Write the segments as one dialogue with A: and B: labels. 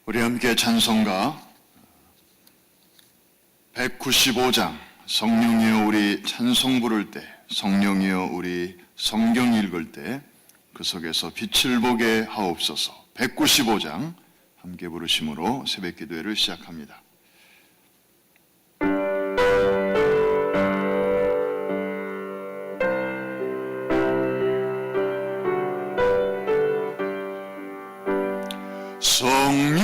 A: 우리 함께 찬송가 195장 성령이여 우리 찬송 부를 때, 성령이여 우리 성경 읽을 때 그 속에서 빛을 보게 하옵소서. 195장 함께 부르심으로 새벽 기도회를 시작합니다. 성령이여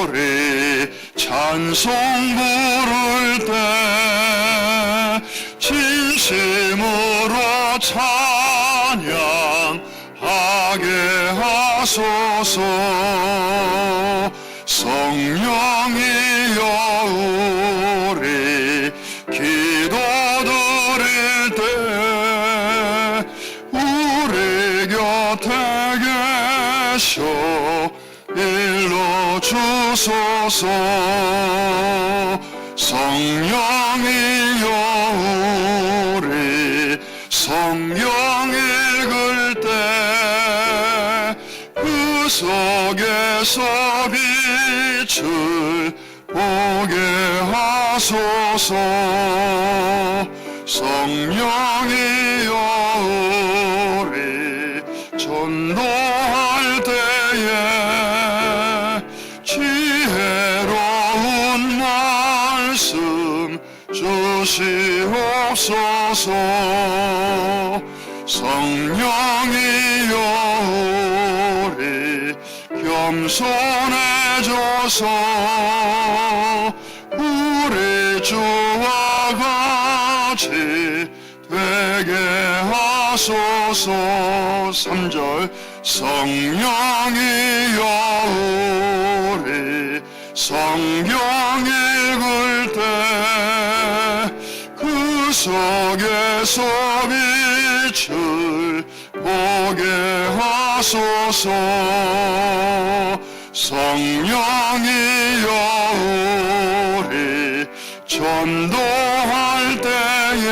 A: 우리 찬송 부를 때 진심으로 찬양하게 하소서. 성령이여 우리 기도 드릴 때 우리 곁에 계셔 일러주소서. 성령이여 우리 성경 읽을 때 그 속에서 빛을 보게 하소서. 성령이여 우리 전도할 때에 지혜로운 말씀 주시옵소서. 성령이여 우리 겸손해져서 우리 주와 같이 되게 하소서. 3절 성령이여 우리 성경 읽을 때 그 속에서 빛을 보게 하소서. 성령이여 우리 전도할 때에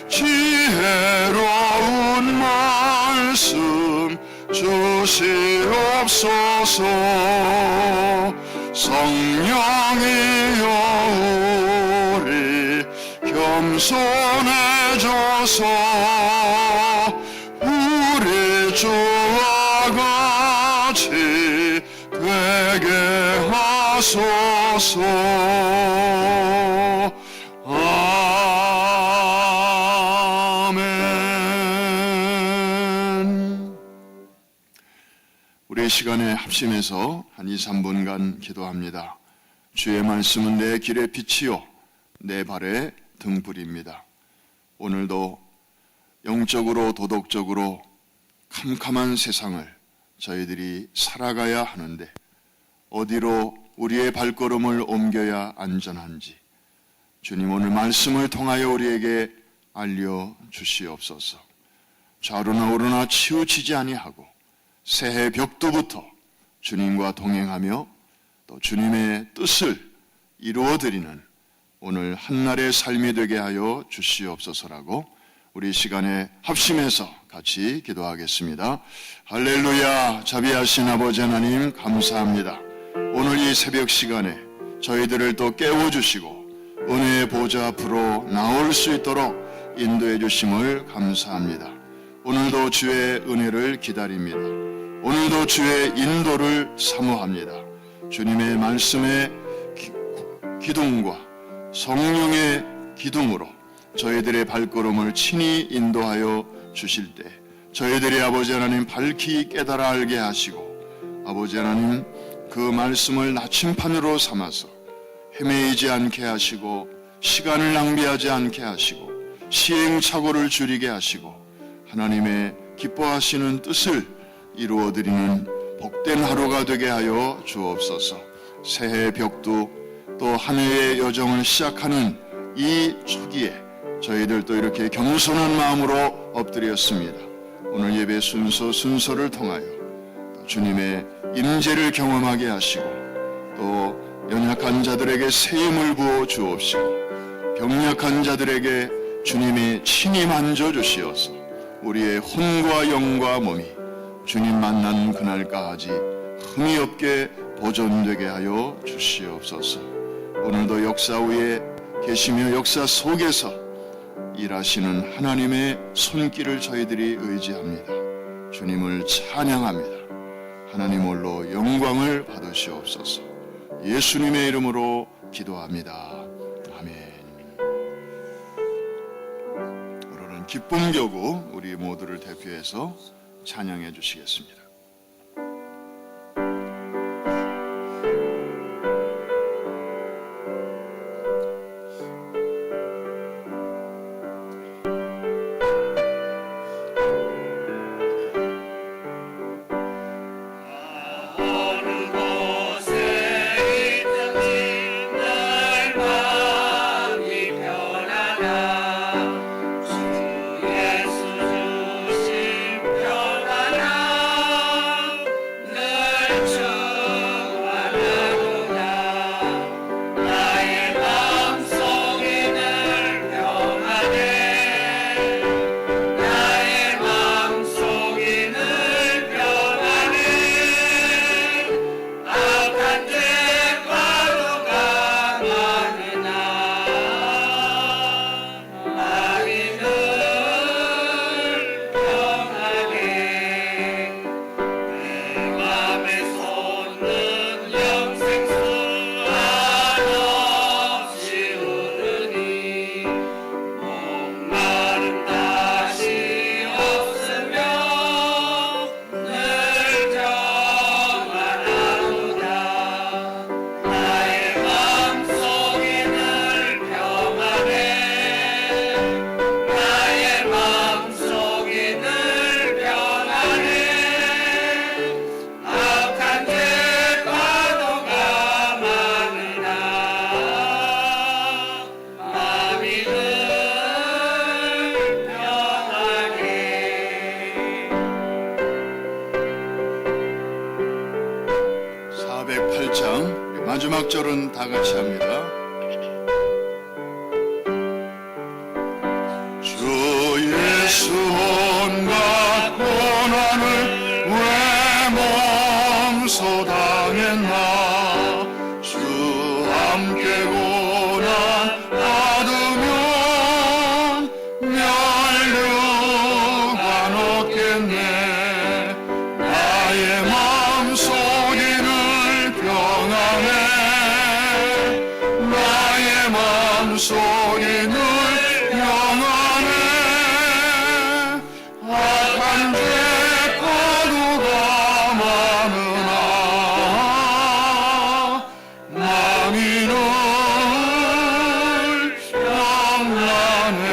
A: 지혜로운 말씀 주시옵소서. 성령이여 우리 겸손해져서 우리 주와 같이 되게 하소서. 우리 시간에 합심해서 한 2-3분간 기도합니다. 주의 말씀은 내 길의 빛이요 내 발의 등불입니다. 오늘도 영적으로 도덕적으로 캄캄한 세상을 저희들이 살아가야 하는데 어디로 우리의 발걸음을 옮겨야 안전한지 주님 오늘 말씀을 통하여 우리에게 알려주시옵소서. 좌로나 우로나 치우치지 아니하고 새해 벽두부터 주님과 동행하며 또 주님의 뜻을 이루어드리는 오늘 한날의 삶이 되게 하여 주시옵소서라고 우리 시간에 합심해서 같이 기도하겠습니다. 할렐루야. 자비하신 아버지 하나님 감사합니다. 오늘 이 새벽 시간에 저희들을 또 깨워주시고 은혜의 보좌 앞으로 나올 수 있도록 인도해 주심을 감사합니다. 오늘도 주의 은혜를 기다립니다. 오늘도 주의 인도를 사모합니다. 주님의 말씀의 기둥과 성령의 기둥으로 저희들의 발걸음을 친히 인도하여 주실 때 저희들이 아버지 하나님 밝히 깨달아 알게 하시고 아버지 하나님 그 말씀을 나침판으로 삼아서 헤매이지 않게 하시고 시간을 낭비하지 않게 하시고 시행착오를 줄이게 하시고 하나님의 기뻐하시는 뜻을 이루어드리는 복된 하루가 되게 하여 주옵소서. 새해 벽두 또 한 해의 여정을 시작하는 이 초기에 저희들도 이렇게 겸손한 마음으로 엎드렸습니다. 오늘 예배 순서를 통하여 주님의 임재를 경험하게 하시고 또 연약한 자들에게 새 힘을 부어 주옵시고 병약한 자들에게 주님이 친히 만져 주시어서 우리의 혼과 영과 몸이 주님 만난 그날까지 흠이 없게 보존되게 하여 주시옵소서. 오늘도 역사 위에 계시며 역사 속에서 일하시는 하나님의 손길을 저희들이 의지합니다. 주님을 찬양합니다. 하나님 홀로 영광을 받으시옵소서. 예수님의 이름으로 기도합니다. 아멘. 오늘은 기쁨 교구 우리 모두를 대표해서 찬양해 주시겠습니다. 마지막 절은 다 같이 합니다. 주 예수 온갖 고난을 왜 몸소 당했나. 주 함께 고난 받으면 멸류관 얻겠네. 나의 마음속에는 평안해. 나의 마음속에 늘 평안해. 악한 죄 파도가 많으나 마음이 늘 평안해.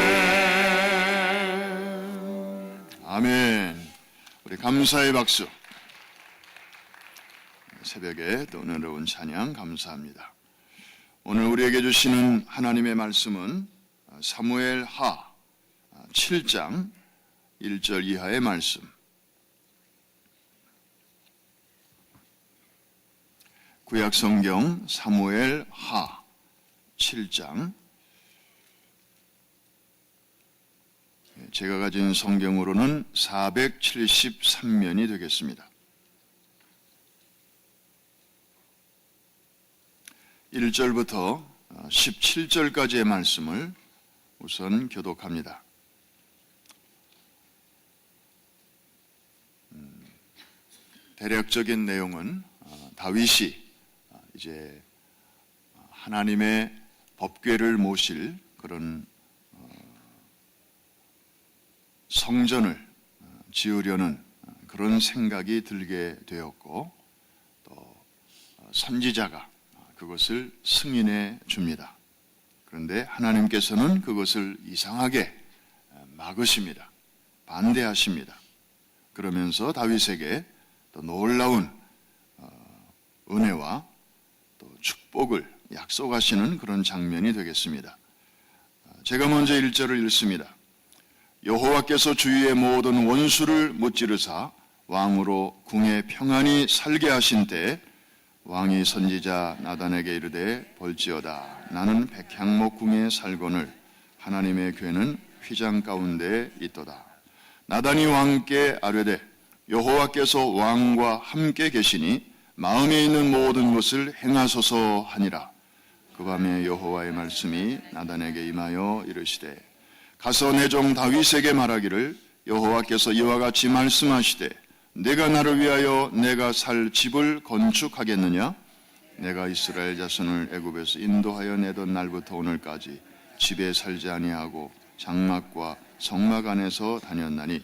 A: 아멘. 우리 감사의 박수. 새벽에 또 은혜로운 찬양 감사합니다. 오늘 우리에게 주시는 하나님의 말씀은 사무엘하 7장 1절 이하의 말씀. 구약성경 사무엘하 7장. 제가 가진 성경으로는 473면이 되겠습니다. 1절부터 17절까지의 말씀을 우선 교독합니다. 대략적인 내용은 다윗이 이제 하나님의 법궤를 모실 그런 성전을 지으려는 그런 생각이 들게 되었고, 또 선지자가 그것을 승인해 줍니다. 그런데 하나님께서는 그것을 이상하게 막으십니다. 반대하십니다. 그러면서 다윗에게 또 놀라운 은혜와 또 축복을 약속하시는 그런 장면이 되겠습니다. 제가 먼저 1절을 읽습니다. 여호와께서 주위의 모든 원수를 무찌르사 왕으로 궁에 평안히 살게 하신 때 왕이 선지자 나단에게 이르되 볼지어다 나는 백향목 궁에 살거늘 하나님의 궤는 휘장 가운데 있도다. 나단이 왕께 아뢰되 여호와께서 왕과 함께 계시니 마음에 있는 모든 것을 행하소서 하니라. 그 밤에 여호와의 말씀이 나단에게 임하여 이르시되 가서 내 종 다윗에게 말하기를 여호와께서 이와 같이 말씀하시되 내가 나를 위하여 내가 살 집을 건축하겠느냐? 내가 이스라엘 자손을 애굽에서 인도하여 내던 날부터 오늘까지 집에 살지 아니하고 장막과 성막 안에서 다녔나니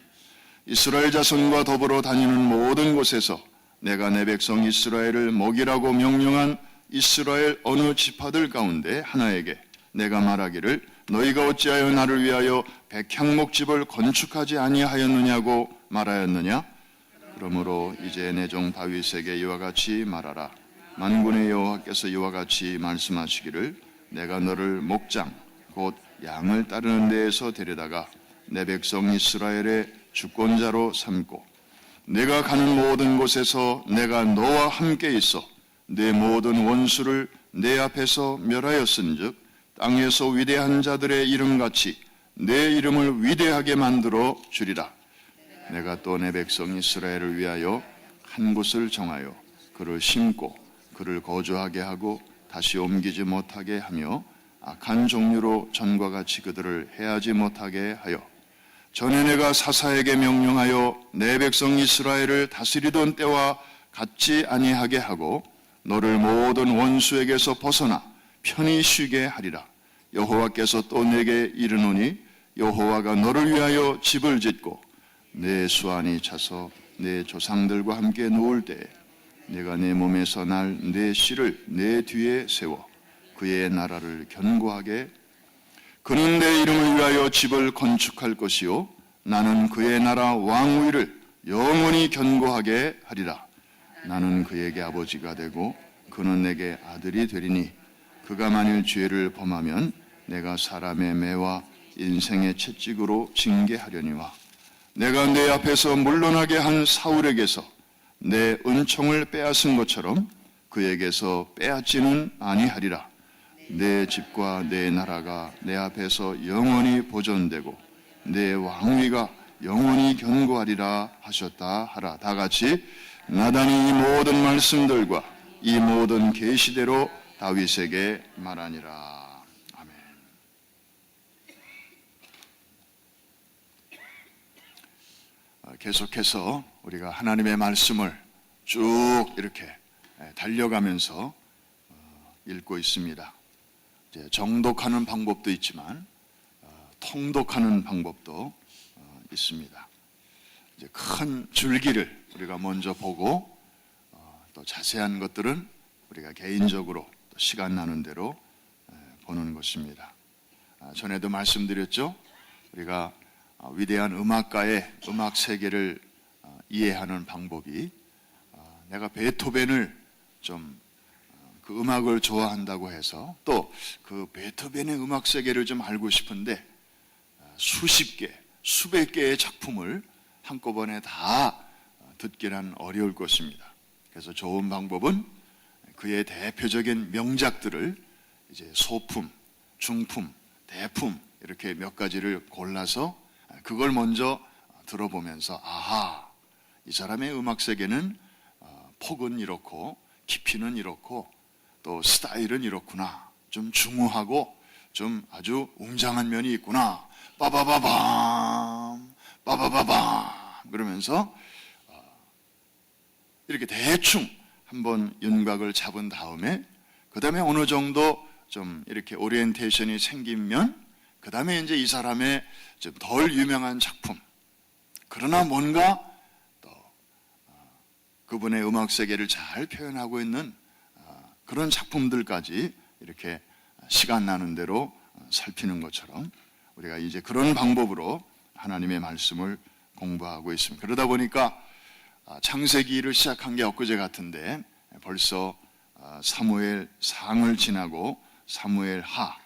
A: 이스라엘 자손과 더불어 다니는 모든 곳에서 내가 내 백성 이스라엘을 먹이라고 명령한 이스라엘 어느 지파들 가운데 하나에게 내가 말하기를 너희가 어찌하여 나를 위하여 백향목집을 건축하지 아니하였느냐고 말하였느냐? 그러므로 이제 내 종 다윗에게 이와 같이 말하라. 만군의 여호와께서 이와 같이 말씀하시기를 내가 너를 목장 곧 양을 따르는 데에서 데려다가 내 백성 이스라엘의 주권자로 삼고 내가 가는 모든 곳에서 내가 너와 함께 있어 내 모든 원수를 내 앞에서 멸하였은즉 땅에서 위대한 자들의 이름같이 내 이름을 위대하게 만들어 주리라. 내가 또 내 백성 이스라엘을 위하여 한 곳을 정하여 그를 심고 그를 거주하게 하고 다시 옮기지 못하게 하며 악한 종류로 전과 같이 그들을 해하지 못하게 하여 전에 내가 사사에게 명령하여 내 백성 이스라엘을 다스리던 때와 같지 아니하게 하고 너를 모든 원수에게서 벗어나 편히 쉬게 하리라. 여호와께서 또 내게 이르노니 여호와가 너를 위하여 집을 짓고 내 수완이 차서 내 조상들과 함께 누울 때에 내가 내 몸에서 날 내 씨를 내 뒤에 세워 그의 나라를 견고하게 그는 내 이름을 위하여 집을 건축할 것이요 나는 그의 나라 왕위를 영원히 견고하게 하리라. 나는 그에게 아버지가 되고 그는 내게 아들이 되리니 그가 만일 죄를 범하면 내가 사람의 매와 인생의 채찍으로 징계하려니와 내가 내 앞에서 물러나게 한 사울에게서 내 은총을 빼앗은 것처럼 그에게서 빼앗지는 아니하리라. 내 집과 내 나라가 내 앞에서 영원히 보존되고 내 왕위가 영원히 견고하리라 하셨다 하라. 다 같이 나단이 이 모든 말씀들과 이 모든 계시대로 다윗에게 말하니라. 아멘. 계속해서 우리가 하나님의 말씀을 쭉 이렇게 달려가면서 읽고 있습니다. 이제 정독하는 방법도 있지만 통독하는 방법도 있습니다. 이제 큰 줄기를 우리가 먼저 보고 또 자세한 것들은 우리가 개인적으로 또 시간 나는 대로 보는 것입니다. 전에도 말씀드렸죠. 우리가 위대한 음악가의 음악 세계를 이해하는 방법이 내가 베토벤을 좀 그 음악을 좋아한다고 해서 또 그 베토벤의 음악 세계를 좀 알고 싶은데 수십 개, 수백 개의 작품을 한꺼번에 다 듣기란 어려울 것입니다. 그래서 좋은 방법은 그의 대표적인 명작들을 이제 소품, 중품, 대품 이렇게 몇 가지를 골라서 그걸 먼저 들어보면서 아하, 이 사람의 음악 세계는 폭은 이렇고 깊이는 이렇고 또 스타일은 이렇구나. 좀 중후하고 좀 아주 웅장한 면이 있구나. 빠바바밤, 빠바바밤 그러면서 이렇게 대충 한번 윤곽을 잡은 다음에 그 다음에 어느 정도 좀 이렇게 오리엔테이션이 생기면 그 다음에 이제 이 사람의 좀 덜 유명한 작품 그러나 뭔가 또 그분의 음악 세계를 잘 표현하고 있는 그런 작품들까지 이렇게 시간 나는 대로 살피는 것처럼 우리가 이제 그런 방법으로 하나님의 말씀을 공부하고 있습니다. 그러다 보니까 창세기를 시작한 게 엊그제 같은데 벌써 사무엘 상을 지나고 사무엘 하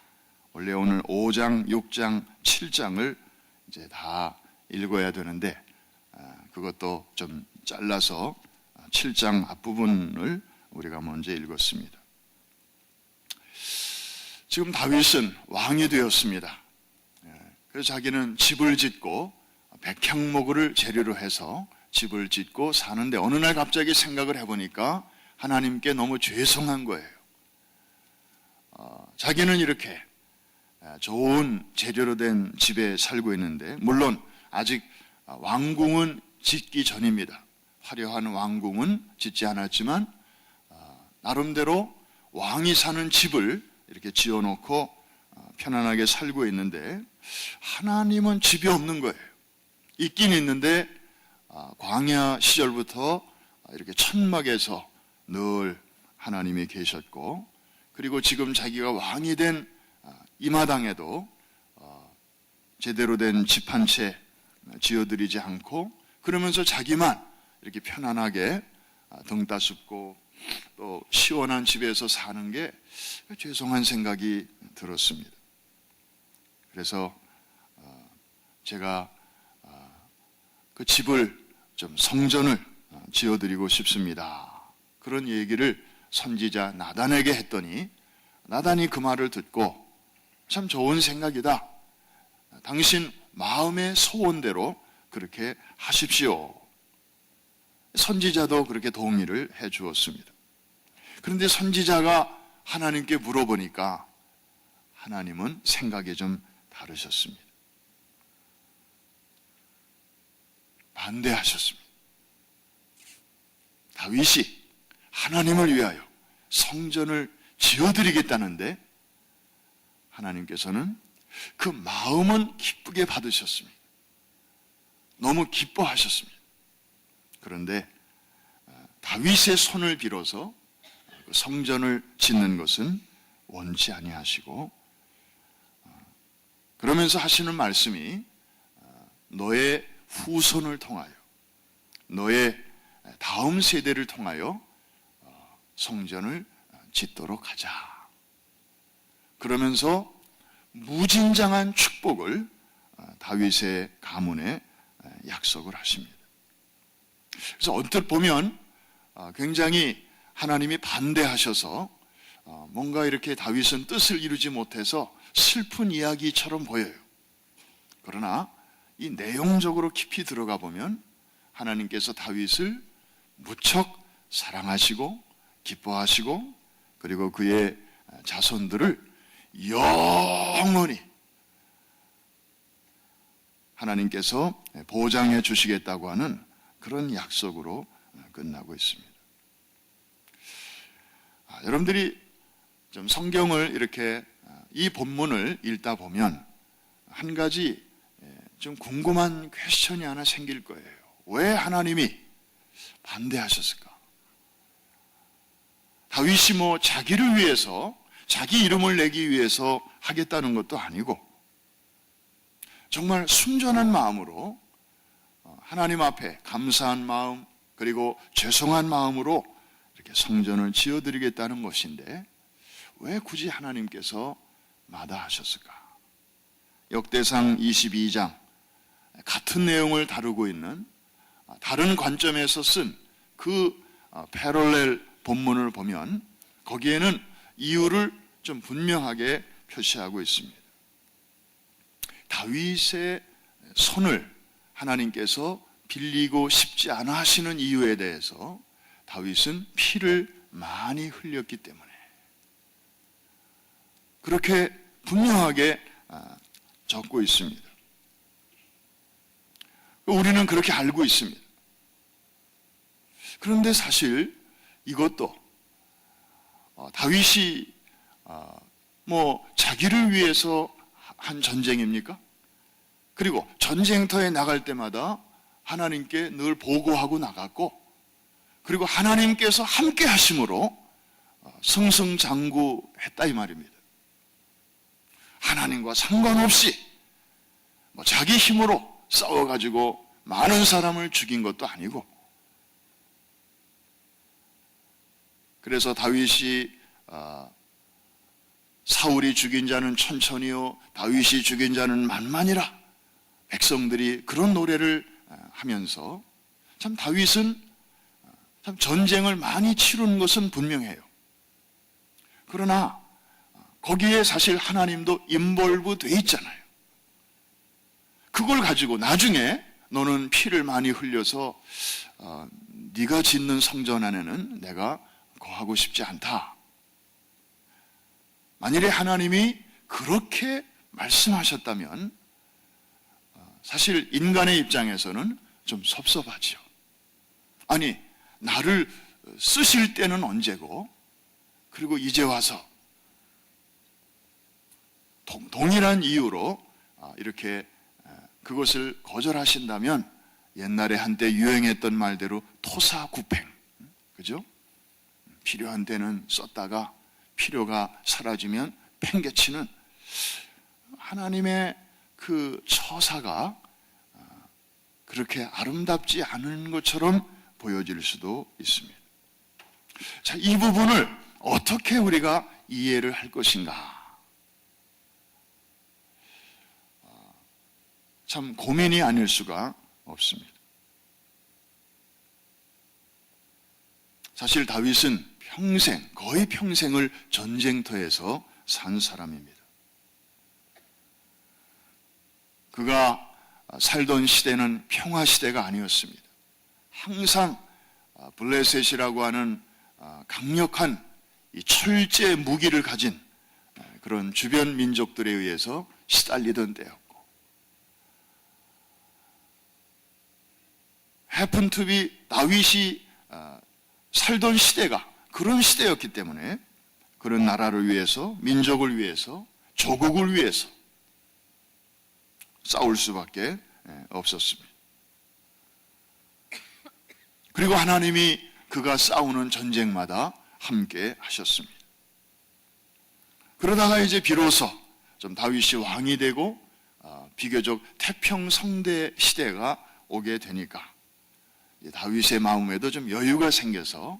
A: 원래 오늘 5장, 6장, 7장을 이제 다 읽어야 되는데 그것도 좀 잘라서 7장 앞부분을 우리가 먼저 읽었습니다. 지금 다윗은 왕이 되었습니다. 그래서 자기는 집을 짓고 백향목을 재료로 해서 집을 짓고 사는데 어느 날 갑자기 생각을 해보니까 하나님께 너무 죄송한 거예요. 자기는 이렇게 좋은 재료로 된 집에 살고 있는데, 물론 아직 왕궁은 짓기 전입니다. 화려한 왕궁은 짓지 않았지만 나름대로 왕이 사는 집을 이렇게 지어놓고 편안하게 살고 있는데, 하나님은 집이 없는 거예요. 있긴 있는데 광야 시절부터 이렇게 천막에서 늘 하나님이 계셨고, 그리고 지금 자기가 왕이 된 이 마당에도 제대로 된 집 한 채 지어드리지 않고, 그러면서 자기만 이렇게 편안하게 등 따숩고 또 시원한 집에서 사는 게 죄송한 생각이 들었습니다. 그래서 제가 그 집을 좀 성전을 지어드리고 싶습니다. 그런 얘기를 선지자 나단에게 했더니, 나단이 그 말을 듣고 참 좋은 생각이다. 당신 마음의 소원대로 그렇게 하십시오. 선지자도 그렇게 동의를 해 주었습니다. 그런데 선지자가 하나님께 물어보니까 하나님은 생각이 좀 다르셨습니다. 반대하셨습니다. 다윗이 하나님을 위하여 성전을 지어드리겠다는데 하나님께서는 그 마음은 기쁘게 받으셨습니다. 너무 기뻐하셨습니다. 그런데 다윗의 손을 빌어서 성전을 짓는 것은 원치 아니하시고, 그러면서 하시는 말씀이 너의 후손을 통하여, 너의 다음 세대를 통하여 성전을 짓도록 하자. 그러면서 무진장한 축복을 다윗의 가문에 약속을 하십니다. 그래서 언뜻 보면 굉장히 하나님이 반대하셔서 뭔가 이렇게 다윗은 뜻을 이루지 못해서 슬픈 이야기처럼 보여요. 그러나 이 내용적으로 깊이 들어가 보면 하나님께서 다윗을 무척 사랑하시고 기뻐하시고, 그리고 그의 자손들을 영원히 하나님께서 보장해 주시겠다고 하는 그런 약속으로 끝나고 있습니다. 여러분들이 좀 성경을 이렇게 이 본문을 읽다 보면 한 가지 좀 궁금한 퀘스천이 하나 생길 거예요. 왜 하나님이 반대하셨을까? 다윗이 뭐 자기를 위해서, 자기 이름을 내기 위해서 하겠다는 것도 아니고, 정말 순전한 마음으로 하나님 앞에 감사한 마음, 그리고 죄송한 마음으로 이렇게 성전을 지어드리겠다는 것인데 왜 굳이 하나님께서 마다하셨을까? 역대상 22장 같은 내용을 다루고 있는 다른 관점에서 쓴 그 패럴렐 본문을 보면 거기에는 이유를 좀 분명하게 표시하고 있습니다. 다윗의 손을 하나님께서 빌리고 싶지 않아 하시는 이유에 대해서 다윗은 피를 많이 흘렸기 때문에 그렇게 분명하게 적고 있습니다. 우리는 그렇게 알고 있습니다. 그런데 사실 이것도 다윗이 뭐 자기를 위해서 한 전쟁입니까? 그리고 전쟁터에 나갈 때마다 하나님께 늘 보고하고 나갔고, 그리고 하나님께서 함께 하심으로 승승장구했다 이 말입니다. 하나님과 상관없이 뭐 자기 힘으로 싸워가지고 많은 사람을 죽인 것도 아니고, 그래서 다윗이 사울이 죽인 자는 천천히요 다윗이 죽인 자는 만만이라 백성들이 그런 노래를 하면서 참 다윗은 참 전쟁을 많이 치른 것은 분명해요. 그러나 거기에 사실 하나님도 인볼브 돼 있잖아요. 그걸 가지고 나중에 너는 피를 많이 흘려서 네가 짓는 성전 안에는 내가 거하고 싶지 않다. 만일에 하나님이 그렇게 말씀하셨다면 사실 인간의 입장에서는 좀 섭섭하죠. 아니, 나를 쓰실 때는 언제고, 그리고 이제 와서 동일한 이유로 이렇게 그것을 거절하신다면 옛날에 한때 유행했던 말대로 토사구팽, 그죠? 필요한 때는 썼다가 필요가 사라지면 팽개치는 하나님의 그 처사가 그렇게 아름답지 않은 것처럼 보여질 수도 있습니다. 자, 이 부분을 어떻게 우리가 이해를 할 것인가? 참 고민이 아닐 수가 없습니다. 사실 다윗은 거의 평생을 전쟁터에서 산 사람입니다. 그가 살던 시대는 평화 시대가 아니었습니다. 항상 블레셋이라고 하는 강력한 이 철제 무기를 가진 그런 주변 민족들에 의해서 시달리던 때였고, 해픈 투비 다윗이 살던 시대가 그런 시대였기 때문에 그런 나라를 위해서, 민족을 위해서, 조국을 위해서 싸울 수밖에 없었습니다. 그리고 하나님이 그가 싸우는 전쟁마다 함께 하셨습니다. 그러다가 이제 비로소 좀 다윗이 왕이 되고 비교적 태평성대 시대가 오게 되니까 다윗의 마음에도 좀 여유가 생겨서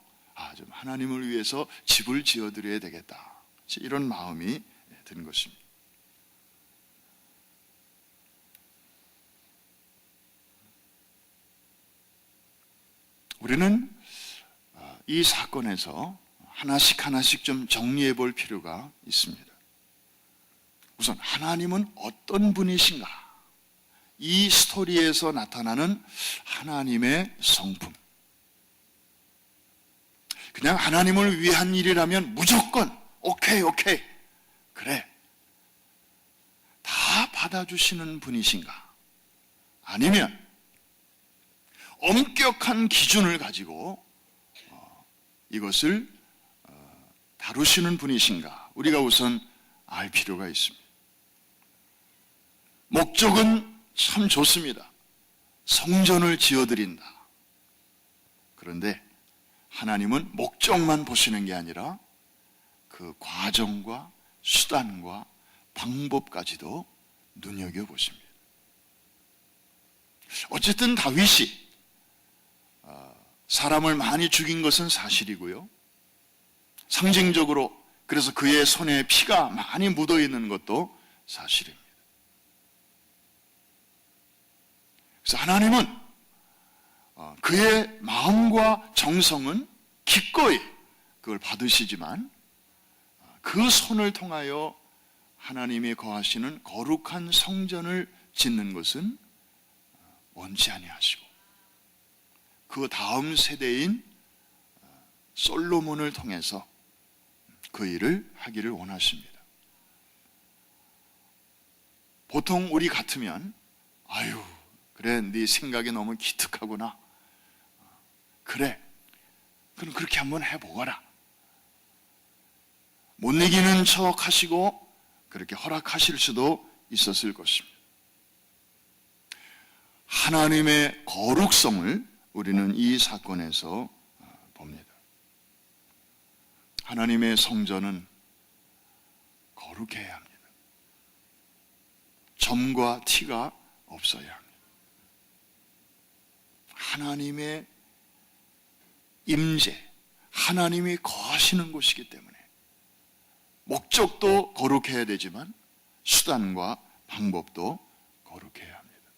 A: 좀 하나님을 위해서 집을 지어드려야 되겠다, 이런 마음이 든 것입니다. 우리는 이 사건에서 하나씩 좀 정리해 볼 필요가 있습니다. 우선 하나님은 어떤 분이신가? 이 스토리에서 나타나는 하나님의 성품. 그냥 하나님을 위한 일이라면 무조건 오케이 그래 다 받아주시는 분이신가? 아니면 엄격한 기준을 가지고 이것을 다루시는 분이신가? 우리가 우선 알 필요가 있습니다. 목적은 참 좋습니다. 성전을 지어드린다. 그런데 하나님은 목적만 보시는 게 아니라 그 과정과 수단과 방법까지도 눈여겨보십니다. 어쨌든 다윗이 사람을 많이 죽인 것은 사실이고요. 상징적으로 그래서 그의 손에 피가 많이 묻어 있는 것도 사실입니다. 그래서 하나님은 그의 마음과 정성은 기꺼이 그걸 받으시지만 그 손을 통하여 하나님이 거하시는 거룩한 성전을 짓는 것은 원치 아니하시고 그 다음 세대인 솔로몬을 통해서 그 일을 하기를 원하십니다. 보통 우리 같으면 아유 그래 네 생각이 너무 기특하구나, 그래 그럼 그렇게 한번 해보거라, 못 이기는 척 하시고 그렇게 허락하실 수도 있었을 것입니다. 하나님의 거룩성을 우리는 이 사건에서 봅니다. 하나님의 성전은 거룩해야 합니다. 점과 티가 없어야 합니다. 하나님의 임재, 하나님이 거하시는 곳이기 때문에 목적도 거룩해야 되지만 수단과 방법도 거룩해야 합니다.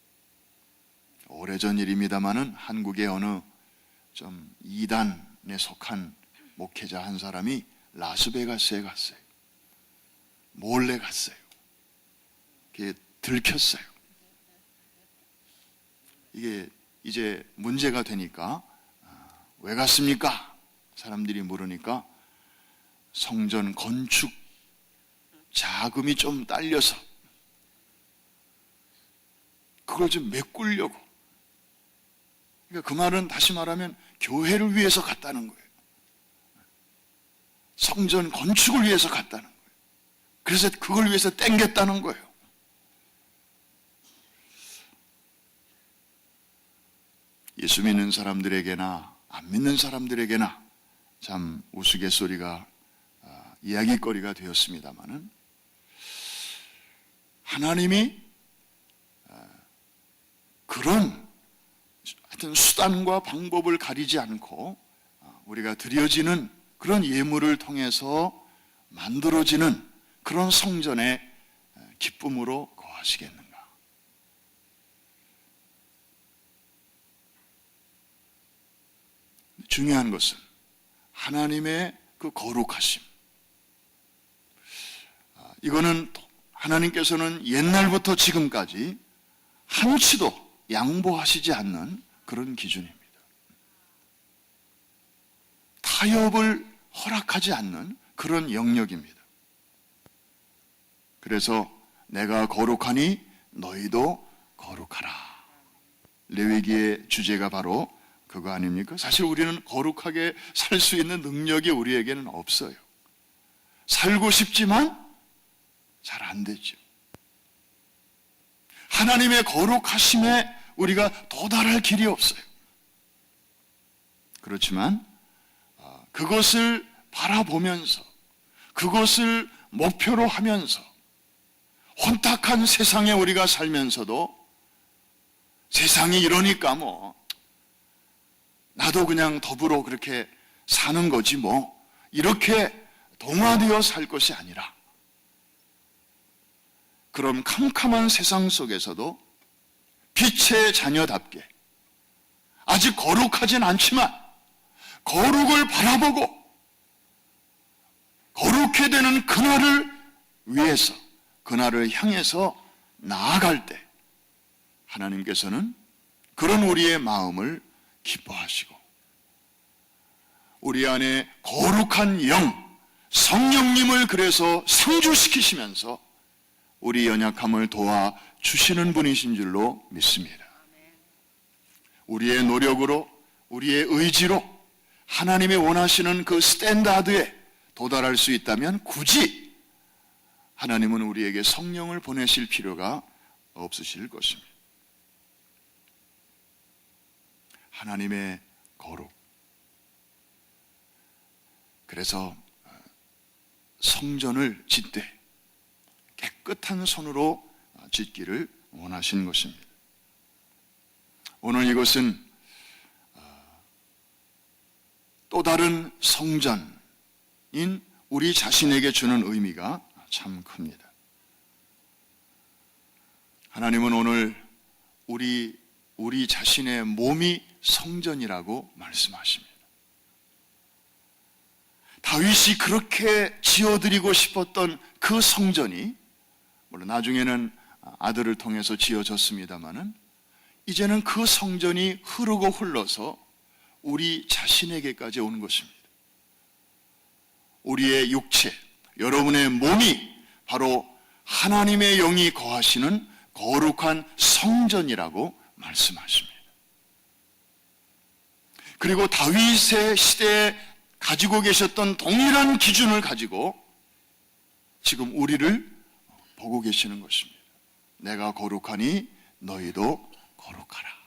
A: 오래전 일입니다마는 한국의 어느 좀 이단에 속한 목회자 한 사람이 라스베가스에 갔어요. 몰래 갔어요. 그게 들켰어요. 이게 이제 문제가 되니까 왜 갔습니까? 사람들이 물으니까 성전 건축 자금이 좀 딸려서 그걸 좀 메꾸려고. 그러니까 그 말은 다시 말하면 교회를 위해서 갔다는 거예요. 성전 건축을 위해서 갔다는 거예요. 그래서 그걸 위해서 땡겼다는 거예요. 예수 믿는 사람들에게나 안 믿는 사람들에게나 참 우스갯소리가 이야기거리가 되었습니다마는 하나님이 그런 하여튼 수단과 방법을 가리지 않고 우리가 드려지는 그런 예물을 통해서 만들어지는 그런 성전의 기쁨으로 거하시겠는가? 중요한 것은 하나님의 그 거룩하심. 이거는 하나님께서는 옛날부터 지금까지 한치도 양보하시지 않는 그런 기준입니다. 타협을 허락하지 않는 그런 영역입니다. 그래서 내가 거룩하니 너희도 거룩하라. 레위기의 주제가 바로 그거 아닙니까? 사실 우리는 거룩하게 살 수 있는 능력이 우리에게는 없어요. 살고 싶지만 잘 안 되죠. 하나님의 거룩하심에 우리가 도달할 길이 없어요. 그렇지만 그것을 바라보면서 그것을 목표로 하면서 혼탁한 세상에 우리가 살면서도 세상이 이러니까 뭐 나도 그냥 더불어 그렇게 사는 거지 뭐 이렇게 동화되어 살 것이 아니라 그런 캄캄한 세상 속에서도 빛의 자녀답게 아직 거룩하진 않지만 거룩을 바라보고 거룩해 되는 그날을 위해서 그날을 향해서 나아갈 때 하나님께서는 그런 우리의 마음을 기뻐하시고 우리 안에 거룩한 영 성령님을 그래서 상주시키시면서 우리 연약함을 도와주시는 분이신 줄로 믿습니다. 우리의 노력으로 우리의 의지로 하나님이 원하시는 그 스탠다드에 도달할 수 있다면 굳이 하나님은 우리에게 성령을 보내실 필요가 없으실 것입니다. 하나님의 거룩. 그래서 성전을 짓되 깨끗한 손으로 짓기를 원하신 것입니다. 오늘 이것은 또 다른 성전인 우리 자신에게 주는 의미가 참 큽니다. 하나님은 오늘 우리 자신의 몸이 성전이라고 말씀하십니다. 다윗이 그렇게 지어드리고 싶었던 그 성전이 물론 나중에는 아들을 통해서 지어졌습니다마는 이제는 그 성전이 흐르고 흘러서 우리 자신에게까지 오는 것입니다. 우리의 육체, 여러분의 몸이 바로 하나님의 영이 거하시는 거룩한 성전이라고 말씀하십니다. 그리고 다윗의 시대에 가지고 계셨던 동일한 기준을 가지고 지금 우리를 보고 계시는 것입니다. 내가 거룩하니 너희도 거룩하라.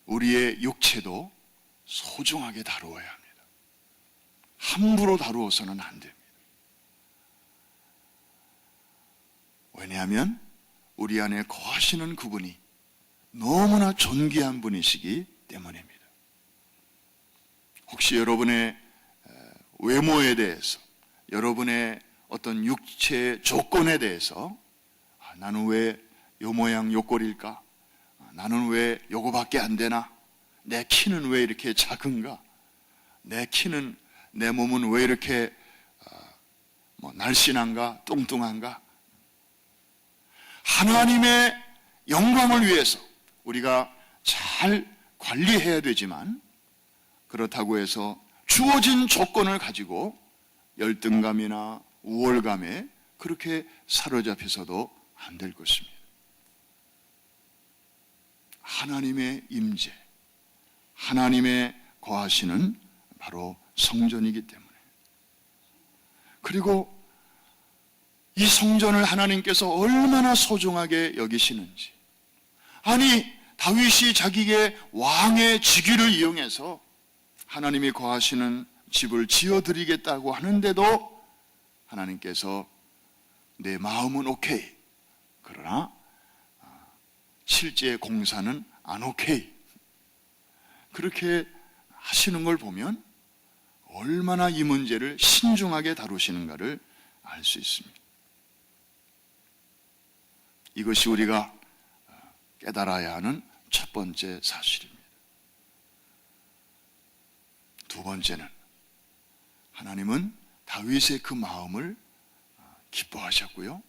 A: 우리의 육체도 소중하게 다루어야 합니다. 함부로 다루어서는 안 됩니다. 왜냐하면 우리 안에 거하시는 그분이 너무나 존귀한 분이시기 때문입니다. 혹시 여러분의 외모에 대해서 여러분의 어떤 육체 조건에 대해서 나는 왜 요 모양 요 꼴일까? 나는 왜 요거밖에 안 되나? 내 키는 왜 이렇게 작은가? 내 몸은 왜 이렇게 날씬한가? 뚱뚱한가? 하나님의 영광을 위해서 우리가 잘 관리해야 되지만, 그렇다고 해서 주어진 조건을 가지고 열등감이나 우월감에 그렇게 사로잡혀서도 안 될 것입니다. 하나님의 임재, 하나님의 거하시는 바로 성전이기 때문에, 그리고 이 성전을 하나님께서 얼마나 소중하게 여기시는지, 아니 다윗이 자기의 왕의 직위를 이용해서 하나님이 거하시는 집을 지어드리겠다고 하는데도 하나님께서 내 마음은 오케이, 그러나 실제 공사는 안 오케이, 그렇게 하시는 걸 보면 얼마나 이 문제를 신중하게 다루시는가를 알 수 있습니다. 이것이 우리가 깨달아야 하는 첫 번째 사실입니다. 두 번째는, 하나님은 다윗의 그 마음을 기뻐하셨고요,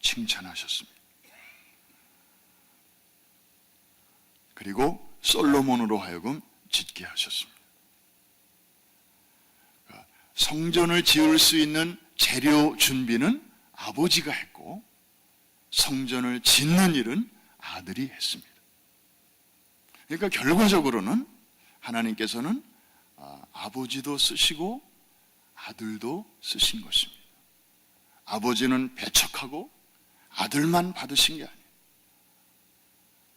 A: 칭찬하셨습니다. 그리고 솔로몬으로 하여금 짓게 하셨습니다. 성전을 지을 수 있는 재료 준비는 아버지가 했고, 성전을 짓는 일은 아들이 했습니다. 그러니까 결과적으로는 하나님께서는 아버지도 쓰시고 아들도 쓰신 것입니다. 아버지는 배척하고 아들만 받으신 게 아니에요.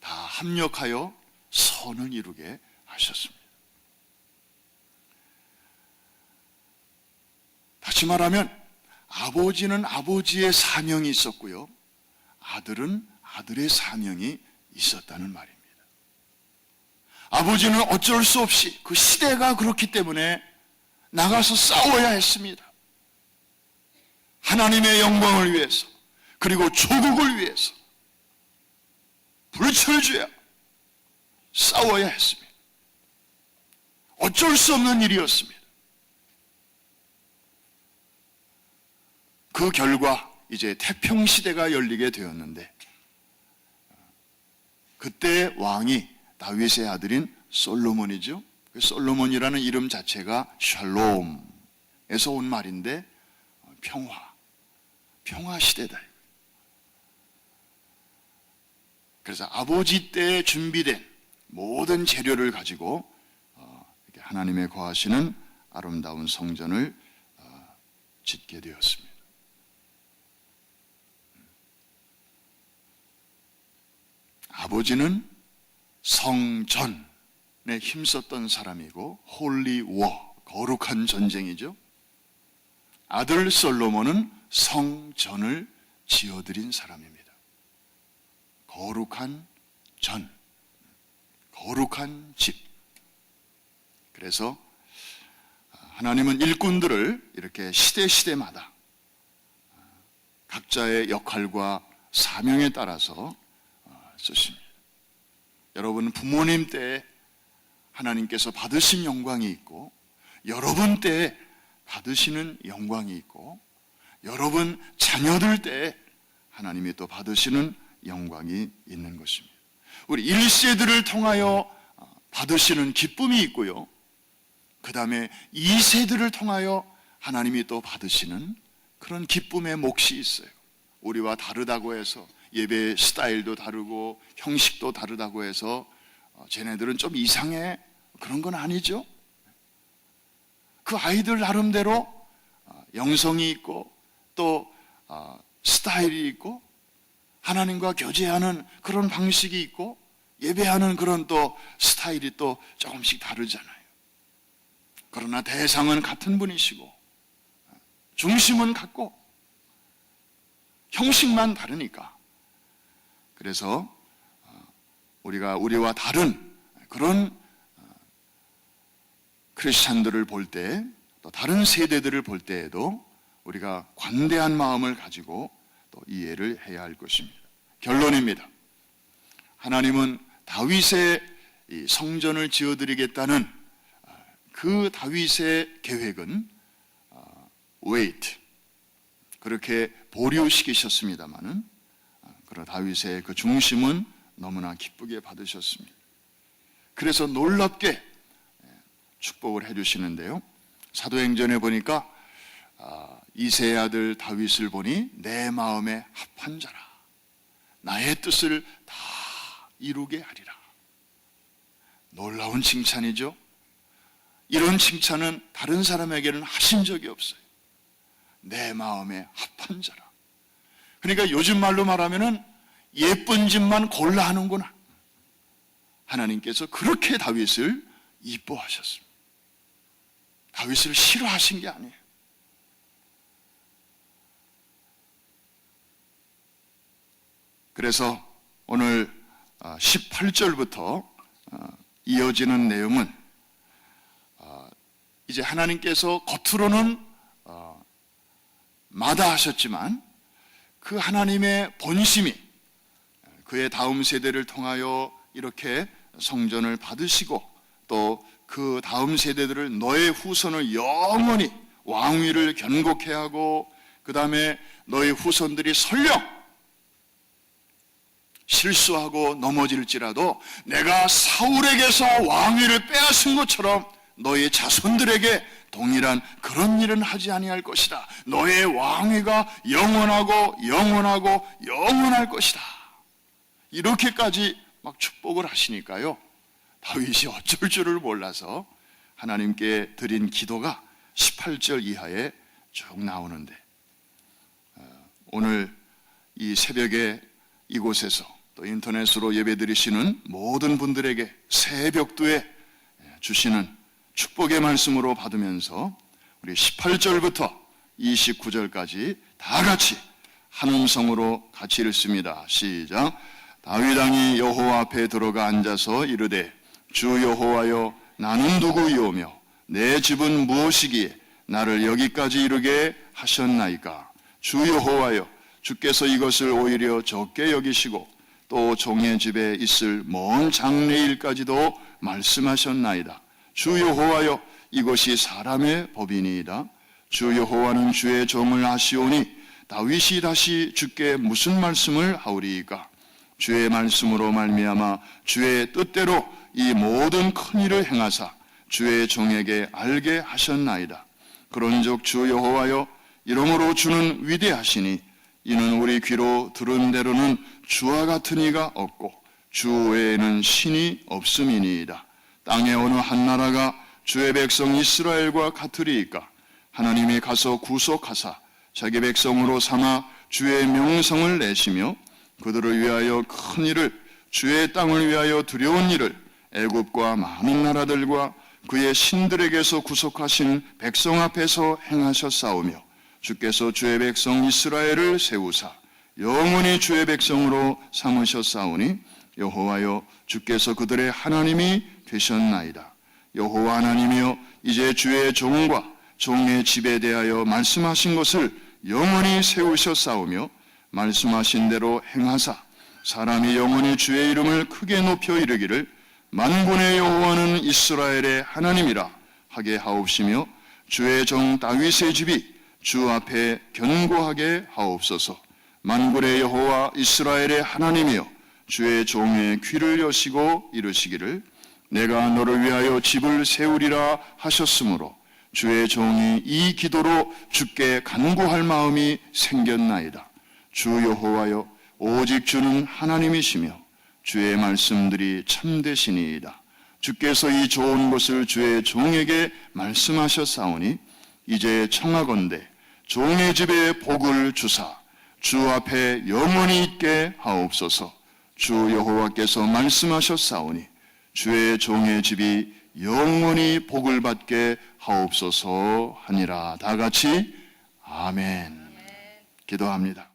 A: 다 합력하여 선을 이루게 하셨습니다. 다시 말하면 아버지는 아버지의 사명이 있었고요, 아들은 아들의 사명이 있었다는 말입니다. 아버지는 어쩔 수 없이 그 시대가 그렇기 때문에 나가서 싸워야 했습니다. 하나님의 영광을 위해서, 그리고 조국을 위해서 불철주야 싸워야 했습니다. 어쩔 수 없는 일이었습니다. 그 결과 이제 태평시대가 열리게 되었는데, 그때 왕이 다윗의 아들인 솔로몬이죠. 솔로몬이라는 이름 자체가 샬롬에서 온 말인데 평화 시대다. 그래서 아버지 때에 준비된 모든 재료를 가지고 하나님의 거하시는 아름다운 성전을 짓게 되었습니다. 아버지는 성전에 힘썼던 사람이고, 홀리 워, 거룩한 전쟁이죠. 아들 솔로몬은 성전을 지어드린 사람입니다. 거룩한 전, 거룩한 집. 그래서 하나님은 일꾼들을 이렇게 시대마다 각자의 역할과 사명에 따라서 쓰십니다. 여러분 부모님 때에 하나님께서 받으신 영광이 있고, 여러분 때에 받으시는 영광이 있고, 여러분 자녀들 때에 하나님이 또 받으시는 영광이 있는 것입니다. 우리 1세들을 통하여 받으시는 기쁨이 있고요, 그 다음에 2세들을 통하여 하나님이 또 받으시는 그런 기쁨의 몫이 있어요. 우리와 다르다고 해서 예배 스타일도 다르고 형식도 다르다고 해서 쟤네들은 좀 이상해, 그런 건 아니죠. 그 아이들 나름대로 영성이 있고 또 스타일이 있고 하나님과 교제하는 그런 방식이 있고 예배하는 그런 또 스타일이 또 조금씩 다르잖아요. 그러나 대상은 같은 분이시고 중심은 같고 형식만 다르니까, 그래서 우리와 다른 그런 크리스찬들을 볼 때, 또 다른 세대들을 볼 때에도 우리가 관대한 마음을 가지고 또 이해를 해야 할 것입니다. 결론입니다. 하나님은 다윗의 이 성전을 지어드리겠다는 그 다윗의 계획은 wait, 그렇게 보류시키셨습니다마는 그러나 다윗의 그 중심은 너무나 기쁘게 받으셨습니다. 그래서 놀랍게 축복을 해주시는데요. 사도행전에 보니까 이새의 아들 다윗을 보니 내 마음에 합한 자라, 나의 뜻을 다 이루게 하리라. 놀라운 칭찬이죠. 이런 칭찬은 다른 사람에게는 하신 적이 없어요. 내 마음에 합한 자라. 그러니까 요즘 말로 말하면은 예쁜 집만 골라 하는구나. 하나님께서 그렇게 다윗을 이뻐하셨습니다. 다윗을 싫어하신 게 아니에요. 그래서 오늘 18절부터 이어지는 내용은 이제 하나님께서 겉으로는 마다하셨지만 그 하나님의 본심이 그의 다음 세대를 통하여 이렇게 성전을 받으시고 또 그 다음 세대들을 너의 후손을 영원히 왕위를 견고케 하고 그 다음에 너의 후손들이 설령 실수하고 넘어질지라도 내가 사울에게서 왕위를 빼앗은 것처럼 너의 자손들에게 동일한 그런 일은 하지 아니할 것이다. 너의 왕위가 영원하고 영원하고 영원할 것이다. 이렇게까지 막 축복을 하시니까요, 다윗이 어쩔 줄을 몰라서 하나님께 드린 기도가 18절 이하에 쭉 나오는데, 오늘 이 새벽에 이곳에서 또 인터넷으로 예배드리시는 모든 분들에게 새벽도에 주시는 축복의 말씀으로 받으면서 우리 18절부터 29절까지 다 같이 한 음성으로 같이 읽습니다. 시작. 다윗 왕이 여호와 앞에 들어가 앉아서 이르되 주 여호와여, 나는 누구이오며 내 집은 무엇이기에 나를 여기까지 이르게 하셨나이까. 주 여호와여, 주께서 이것을 오히려 적게 여기시고 또 종의 집에 있을 먼 장래일까지도 말씀하셨나이다. 주 여호와여, 이것이 사람의 법이니이다. 주 여호와는 주의 종을 아시오니 다윗이 다시 주께 무슨 말씀을 하오리이까. 주의 말씀으로 말미암아 주의 뜻대로 이 모든 큰 일을 행하사 주의 종에게 알게 하셨나이다. 그런즉 주 여호와여, 이러므로 주는 위대하시니 이는 우리 귀로 들은 대로는 주와 같은 이가 없고 주 외에는 신이 없음이니이다. 땅의 어느 한 나라가 주의 백성 이스라엘과 같으리이까. 하나님이 가서 구속하사 자기 백성으로 삼아 주의 명성을 내시며 그들을 위하여 큰 일을, 주의 땅을 위하여 두려운 일을 애굽과 많은 나라들과 그의 신들에게서 구속하신 백성 앞에서 행하셨사오며 주께서 주의 백성 이스라엘을 세우사 영원히 주의 백성으로 삼으셨사오니 여호와여, 주께서 그들의 하나님이 되셨나이다. 여호와 하나님이여, 이제 주의 종과 종의 집에 대하여 말씀하신 것을 영원히 세우셨사오며 말씀하신 대로 행하사 사람이 영원히 주의 이름을 크게 높여 이르기를 만군의 여호와는 이스라엘의 하나님이라 하게 하옵시며 주의 종 다윗의 집이 주 앞에 견고하게 하옵소서. 만군의 여호와 이스라엘의 하나님이여, 주의 종의 귀를 여시고 이르시기를 내가 너를 위하여 집을 세우리라 하셨으므로 주의 종이 이 기도로 주께 간구할 마음이 생겼나이다. 주 여호와여, 오직 주는 하나님이시며 주의 말씀들이 참되시니이다. 주께서 이 좋은 것을 주의 종에게 말씀하셨사오니 이제 청하건대 종의 집에 복을 주사 주 앞에 영원히 있게 하옵소서. 주 여호와께서 말씀하셨사오니 주의 종의 집이 영원히 복을 받게 하옵소서 하니라. 다 같이 아멘. 기도합니다.